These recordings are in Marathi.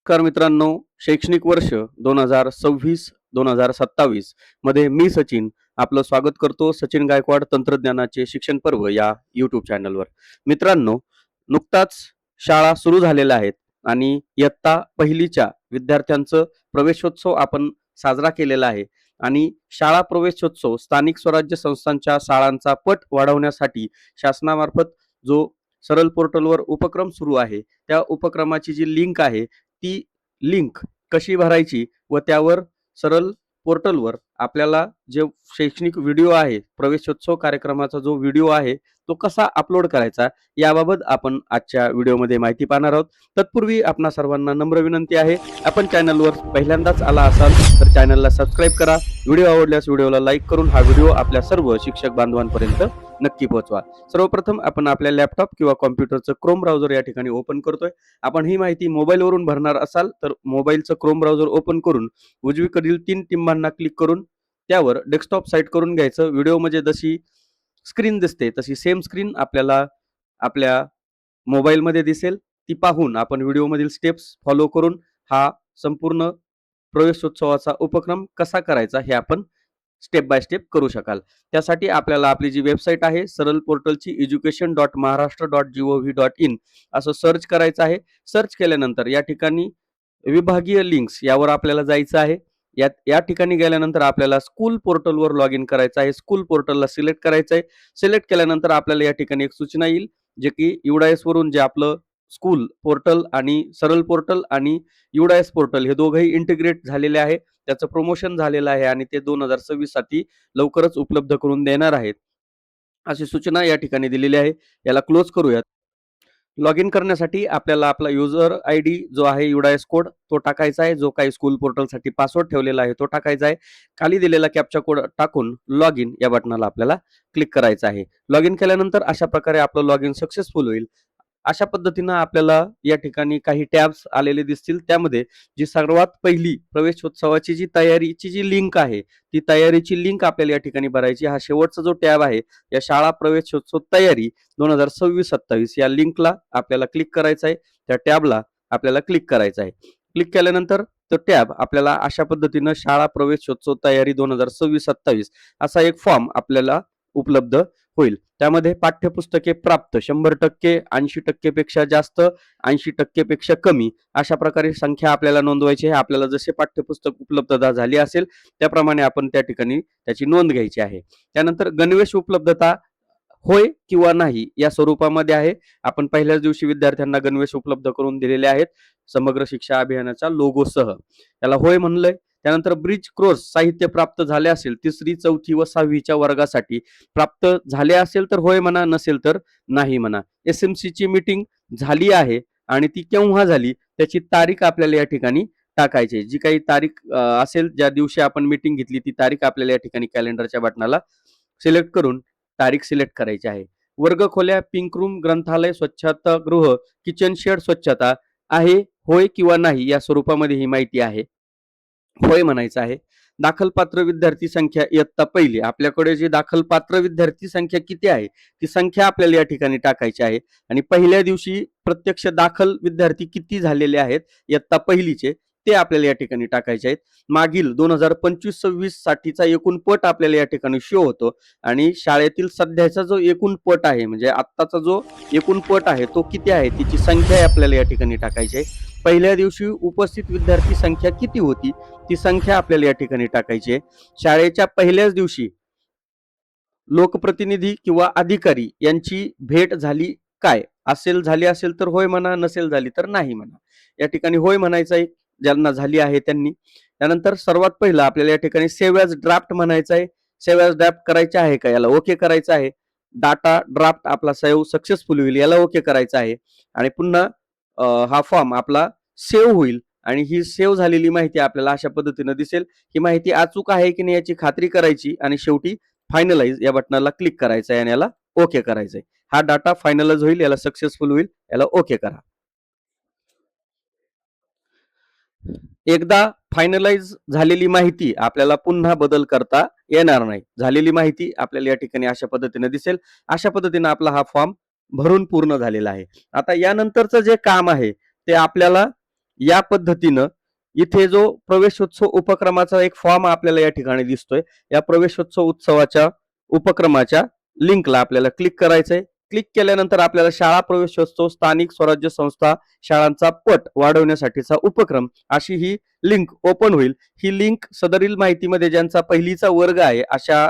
नमस्कार मित्रांनो, शैक्षणिक वर्ष 2026-2027 मध्ये मी सचिन आपलं स्वागत करतो. सचिन गायकवाड तंत्रज्ञानाचे शिक्षण पर्व या यूट्यूब चॅनलवर. मित्रांनो, नुकताच शाळा सुरू झालेल्या आहेत आणि इयत्ता पहिलीच्या विद्यार्थ्यांचं प्रवेशोत्सव आपण साजरा केलेला आहे. आणि शाळा प्रवेशोत्सव स्थानिक स्वराज्य संस्थांच्या शाळांचा पट वाढवण्यासाठी शासनामार्फत जो सरल पोर्टलवर उपक्रम सुरू आहे, त्या उपक्रमाची जी लिंक आहे ती लिंक कशी भरायची व त्यावर सरळ पोर्टलवर आपल्याला जे शैक्षणिक व्हिडिओ आहे, प्रवेशोत्सव कार्यक्रमाचा जो व्हिडिओ आहे तो कसा अपलोड करायचा याबाबत आपण आजच्या व्हिडिओमध्ये माहिती पाहणार आहोत. तत्पूर्वी आपणा सर्वांना नम्र विनंती आहे, आपण चॅनलवर पहिल्यांदाच आला असाल तर चॅनलला सबस्क्राईब करा. व्हिडिओ आवडल्यास व्हिडिओला लाईक करून हा व्हिडिओ आपल्या सर्व शिक्षक बांधवांपर्यंत नक्की पोहोचवा. सर्वप्रथम आपण आपल्या लॅपटॉप किंवा कॉम्प्युटरचं क्रोम ब्राउझर या ठिकाणी ओपन करतोय. आपण ही माहिती मोबाईलवरून भरणार असाल तर मोबाईलचं क्रोम ब्राउझर ओपन करून उजवीकडील 3 टिंबांना क्लिक करून त्यावर डेस्कटॉप साईट करून घ्यायचं. व्हिडिओमध्ये जशी स्क्रीन दिसते तशी सेम स्क्रीन आपल्याला आपल्या मोबाईलमध्ये दिसेल. ती पाहून आपण व्हिडिओमधील स्टेप्स फॉलो करून हा संपूर्ण प्रवेशोत्सवाचा उपक्रम कसा करायचा हे आपण स्टेप बाय स्टेप करू शकाल. त्यासाठी आपल्याला आपली जी वेबसाईट आहे सरल पोर्टलची education.maharashtra.gov.in असं सर्च करायचं आहे. सर्च केल्यानंतर या ठिकाणी विभागीय लिंक्स यावर आपल्याला जायचं आहे. या ठिकाणी गेल्यानंतर आपल्याला स्कूल पोर्टलवर लॉग इन करायचं आहे. स्कूल पोर्टलला सिलेक्ट करायचं आहे. सिलेक्ट केल्यानंतर आपल्याला या ठिकाणी एक सूचना येईल जे की UDIS वरून जे आपलं स्कूल पोर्टल आणि सरल पोर्टल आणि UDIS पोर्टल हे दोघंही इंटिग्रेट झालेले आहे. त्याचं प्रमोशन झालेलं आहे आणि ते 2026 साठी लवकरच उपलब्ध करून देणार आहेत अशी सूचना या ठिकाणी दिलेली आहे. याला क्लोज करूयात. लॉग इन करण्यासाठी आपल्याला आपला युजर ID जो आहे UDIS कोड तो टाकायचा आहे. जो काही स्कूल पोर्टलसाठी पासवर्ड ठेवलेला आहे तो टाकायचा आहे. खाली दिलेला कॅप्चा कोड टाकून लॉग इन या बटनाला आपल्याला क्लिक करायचं आहे. लॉग इन केल्यानंतर अशा प्रकारे आपलं लॉग इन सक्सेसफुल होईल. अशा पद्धतीनं आपल्याला या ठिकाणी काही टॅब्स आलेले दिसतील. त्यामध्ये जी सर्वात पहिली प्रवेशोत्सवाची जी तयारीची जी लिंक आहे ती तयारीची लिंक आपल्याला या ठिकाणी भरायची. हा शेवटचा जो टॅब आहे या शाळा प्रवेशोत्सव तयारी 2026-27 या लिंकला आपल्याला क्लिक करायचं आहे. त्या टॅबला आपल्याला क्लिक करायचं आहे. क्लिक केल्यानंतर तो टॅब आपल्याला अशा पद्धतीनं शाळा प्रवेशोत्सव तयारी 2026-27 असा एक फॉर्म आपल्याला उपलब्ध होईल. त्यामध्ये पाठ्यपुस्तके प्राप्त 100%, 80% पेक्षा जास्त, 80% पेक्षा कमी अशा प्रकारे संख्या आपल्याला नोंदवायची आहे. आपल्याला जसे पाठ्यपुस्तक उपलब्धता झाली असेल त्याप्रमाणे आपण त्या ठिकाणी त्याची नोंद घ्यायची आहे. त्यानंतर गणवेश उपलब्धता होय किंवा नाही या स्वरूपामध्ये आहे. आपण पहिल्याच दिवशी विद्यार्थ्यांना गणवेश उपलब्ध करून दिलेले आहेत समग्र शिक्षा अभियानाच्या लोगोसह. त्याला होय म्हणलंय. त्यानंतर ब्रिज कोर्स साहित्य प्राप्त झाले असेल 3री, 4थी व 6वीच्या वर्गासाठी प्राप्त झाले असेल तर होय म्हणा, नसेल तर नाही म्हणा. SMC ची मीटिंग झाली आहे आणि ती केव्हा झाली त्याची तारीख आपल्याला या ठिकाणी टाकायची. जी काही तारीख असेल ज्या दिवशी आपण मीटिंग घेतली ती तारीख आपल्याला या ठिकाणी कॅलेंडरच्या बटनाला सिलेक्ट करून तारीख सिलेक्ट करायची आहे. वर्ग खोल्या, पिंक रूम, ग्रंथालय, स्वच्छतागृह, किचन शेड स्वच्छता आहे होय किंवा नाही या स्वरूपामध्ये ही माहिती आहे. होय म्हणायचं आहे. दाखलपात्र विद्यार्थी संख्या इयत्ता पहिली आपल्याकडे जी दाखलपात्र विद्यार्थी संख्या किती आहे ती संख्या आपल्याला या ठिकाणी टाकायची आहे. आणि पहिल्या दिवशी प्रत्यक्ष दाखल विद्यार्थी किती झालेले आहेत इयत्ता पहिलीचे ते आपल्याला या ठिकाणी टाकायचे आहेत. मागील 2025-26 साठीचा एकूण पट आपल्याला या ठिकाणी शो होतो आणि शाळेतील सध्याचा जो एकूण पट आहे म्हणजे आत्ताचा जो एकूण पट आहे तो किती आहे तिची संख्या आपल्याला या ठिकाणी टाकायची आहे. पहिल्या दिवशी उपस्थित विद्यार्थी संख्या किती होती ती संख्या आपल्याला या ठिकाणी टाकायची आहे. शाळेच्या पहिल्याच दिवशी लोकप्रतिनिधी किंवा अधिकारी यांची भेट झाली काय झाली असेल तर होय म्हणा, नसेल झाली तर नाही म्हणा. या ठिकाणी होय म्हणायचं आहे ज्यांना झाली आहे त्यांनी. त्यानंतर सर्वात पहिलं आपल्याला या ठिकाणी सेव्ह ॲज ड्राफ्ट म्हणायचं आहे. सेव्ह ॲज ड्राफ्ट करायचं आहे का याला ओके करायचं आहे. डाटा ड्राफ्ट आपला सेव्ह सक्सेसफुल होईल याला ओके करायचं आहे. आणि पुन्हा हा फॉर्म आपला सेव्ह होईल आणि ही सेव्ह झालेली माहिती आपल्याला अशा पद्धतीनं दिसेल. ही माहिती अचूक आहे की नाही याची खात्री करायची आणि शेवटी फायनलाइज या बटनाला क्लिक करायचं आहे आणि याला ओके करायचंय. हा डाटा फायनलाइज होईल, याला सक्सेसफुल होईल, याला ओके करा. एकदा फायनलाइज झालेली माहिती आपल्याला पुन्हा बदल करता येणार नाही. झालेली माहिती आपल्याला या ठिकाणी अशा पद्धतीने दिसेल. अशा पद्धतीने आपला हा फॉर्म भरून पूर्ण झालेला आहे. आता यानंतरचं जे काम आहे ते आपल्याला या पद्धतीनं इथे जो प्रवेशोत्सव उपक्रमाचा एक फॉर्म आपल्याला या ठिकाणी दिसतोय. या प्रवेशोत्सव उत्सवाच्या उपक्रमाच्या लिंकला आपल्याला क्लिक करायचंय. क्लिक केल्यानंतर आपल्याला शाळा प्रवेशोत्सव स्थानिक स्वराज्य संस्था शाळांचा पट वाढवण्यासाठीचा उपक्रम अशी ही लिंक ओपन होईल. ही लिंक सदरील माहितीमध्ये ज्यांचा पहिलीचा वर्ग आहे अशा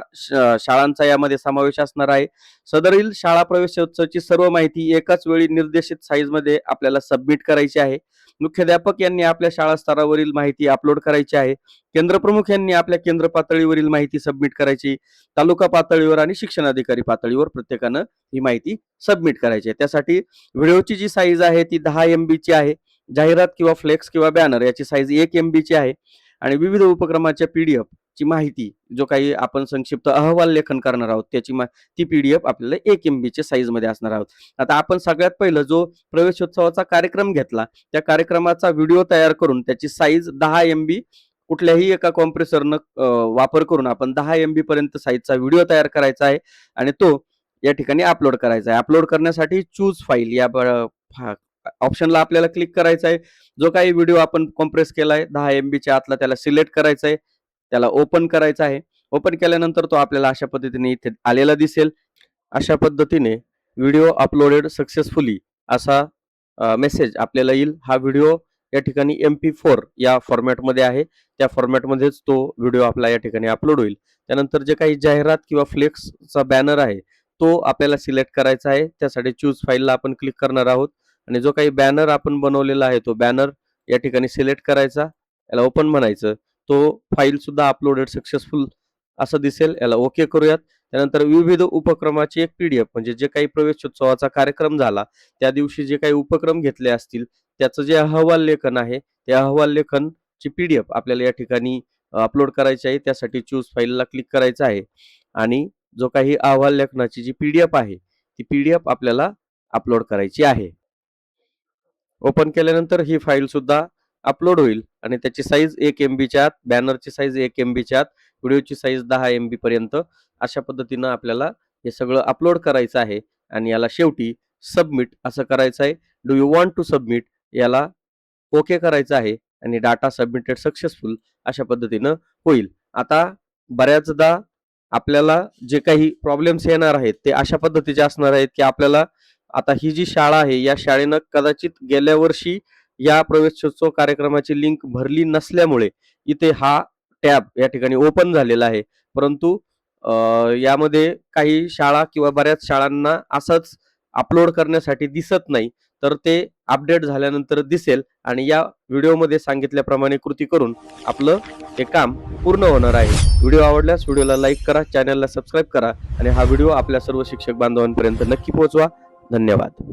शाळांचा यामध्ये समावेश असणार आहे. सदरील शाळा प्रवेशोत्सवाची सर्व माहिती एकाच वेळी निर्देशित साईजमध्ये आपल्याला सबमिट करायची आहे. मुख्याध्यापक यांनी आपल्या शाळा स्तरावरील माहिती अपलोड करायची आहे. केंद्रप्रमुख यांनी आपल्या केंद्र पातळीवरील माहिती सबमिट करायची. तालुका पातळीवर आणि शिक्षणाधिकारी पातळीवर प्रत्येकानं ही माहिती सबमिट करायची आहे. त्यासाठी व्हिडिओची जी साईज आहे ती 10 MB ची आहे. जाहिरात किंवा फ्लेक्स किंवा बॅनर याची साईज 1 MB ची आहे. आणि विविध उपक्रमाच्या PDF ची माहिती जो काही आपण संक्षिप्त अहवाल लेखन करणार आहोत त्याची ती PDF आपल्याला 1 MB च्या साईज मध्ये असणार आहोत. आता आपण सगळ्यात पहिलं जो प्रवेशोत्सवाचा कार्यक्रम घेतला त्या कार्यक्रमाचा व्हिडिओ तयार करून त्याची साईज 10 MB कुठल्याही एका कॉम्प्रेसरनं वापर करून आपण 10 MB पर्यंत साईजचा व्हिडिओ तयार करायचा आहे आणि तो या ठिकाणी अपलोड करायचा आहे. अपलोड करण्यासाठी चूज फाईल या ऑप्शनला आपल्याला क्लिक करायचं आहे. जो काही व्हिडिओ आपण कॉम्प्रेस केलाय 10 MB च्या आतला त्याला सिलेक्ट करायचा आहे. त्याला ओपन करायचा आहे. ओपन केल्यानंतर तो आपल्याला अशा पद्धतीने इथे आलेला दिसेल. अशा पद्धतीने व्हिडिओ अपलोडेड सक्सेसफुली असा मेसेज आपल्याला येईल. हा व्हिडिओ या ठिकाणी MP4 या फॉर्मॅटमध्ये आहे. त्या फॉर्मॅटमध्येच तो व्हिडिओ आपला या ठिकाणी अपलोड होईल. त्यानंतर जे काही जाहिरात किंवा फ्लेक्सचा बॅनर आहे तो आपल्याला सिलेक्ट करायचा आहे. त्यासाठी चूज फाईलला आपण क्लिक करणार आहोत आणि जो काही बॅनर आपण बनवलेला आहे तो बॅनर या ठिकाणी सिलेक्ट करायचा. याला ओपन म्हणायचं. तो फाईल सुद्धा अपलोडेड सक्सेसफुल असं दिसेल. याला ओके करूयात. त्यानंतर विविध उपक्रमाची एक PDF म्हणजे जे काही प्रवेशोत्सवाचा कार्यक्रम झाला त्या दिवशी जे काही उपक्रम घेतले असतील त्याचं जे अहवाल लेखन आहे त्या अहवाल लेखनची PDF आपल्याला या ठिकाणी अपलोड करायची आहे. त्यासाठी चूज फाईलला क्लिक करायचं आहे आणि जो काही अहवाल लेखनाची जी PDF आहे ती PDF आपल्याला अपलोड करायची आहे. ओपन केल्यानंतर ही फाईल सुद्धा अपलोड होईल आणि त्याची साईज 1 MB च्या आत, बॅनरची साईज 1 MB च्या आत, व्हिडिओची साईज 10 MB पर्यंत अशा पद्धतीनं आपल्याला हे सगळं अपलोड करायचं आहे आणि याला शेवटी सबमिट असं करायचं आहे. Do you want to submit याला ओके करायचं आहे आणि डाटा सबमिटेड सक्सेसफुल अशा पद्धतीनं होईल. आता बऱ्याचदा आपल्याला जे काही प्रॉब्लेम्स येणार आहेत ते अशा पद्धतीचे असणार आहेत की आपल्याला आता ही जी शाळा आहे या शाळेनं कदाचित गेल्या वर्षी या प्रवेशोत्सव कार्यक्रमाची लिंक भरली नसल्यामुळे इथे हा टॅब या ठिकाणी ओपन झालेला आहे. परंतु यामध्ये काही शाळा किंवा बऱ्याच शाळांना असंच अपलोड करण्यासाठी दिसत नाही. तर ते अपडेट झाल्यानंतर दिसेल आणि या व्हिडिओमध्ये सांगितल्याप्रमाणे कृती करून आपलं हे काम पूर्ण होणार आहे. व्हिडिओ आवडल्यास व्हिडिओला लाईक करा, चॅनलला सबस्क्राईब करा आणि हा व्हिडिओ आपल्या सर्व शिक्षक बांधवांपर्यंत नक्की पोहोचवा. धन्यवाद.